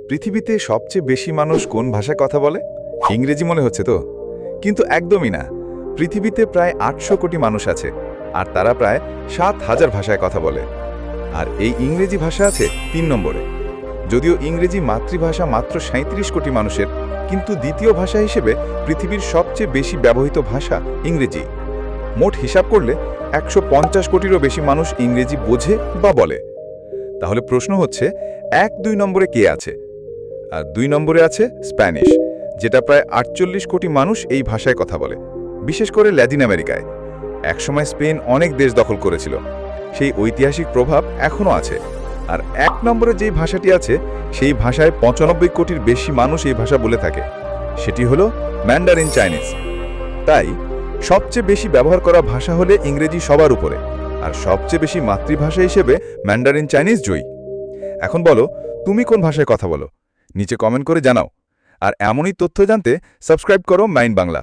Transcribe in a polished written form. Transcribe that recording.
পৃথিবীতে সবচেয়ে বেশি মানুষ কোন ভাষায় কথা বলে? ইংরেজি মনে হচ্ছে তো? কিন্তু একদমই না। পৃথিবীতে প্রায় ৮০০ কোটি মানুষ আছে, আর তারা প্রায় ৭,০০০ ভাষায় কথা বলে। আর এই ইংরেজি ভাষা আছে ৩ নম্বরে। যদিও ইংরেজি মাতৃভাষা মাত্র ৩৭ কোটি মানুষের, কিন্তু দ্বিতীয় ভাষা হিসেবে পৃথিবীর সবচেয়ে বেশি ব্যবহৃত ভাষা ইংরেজি। মোট হিসাব করলে ১৫০ কোটিরও বেশি মানুষ ইংরেজি বোঝে বা বলে। তাহলে প্রশ্ন হচ্ছে, ১-২ নম্বরে কে আছে? আর ২ নম্বরে আছে স্প্যানিশ, যেটা প্রায় ৪৮ কোটি মানুষ এই ভাষায় কথা বলে, বিশেষ করে ল্যাটিন আমেরিকায়। একসময় স্পেন অনেক দেশ দখল করেছিল, সেই ঐতিহাসিক প্রভাব এখনও আছে। আর ১ নম্বরে যেই ভাষাটি আছে, সেই ভাষায় ৯৫ কোটির বেশি মানুষ এই ভাষা বলে থাকে, সেটি হলো ম্যান্ডারিন চাইনিজ। তাই সবচেয়ে বেশি ব্যবহার করা ভাষা হলে ইংরেজি সবার উপরে, আর সবচেয়ে বেশি মাতৃভাষা হিসেবে ম্যান্ডারিন চাইনিজ জয়ী। এখন বলো, তুমি কোন ভাষায় কথা বলো? নিচে কমেন্ট করে জানাও। আর এমনই তথ্য জানতে সাবস্ক্রাইব করো মাইন্ড বাংলা।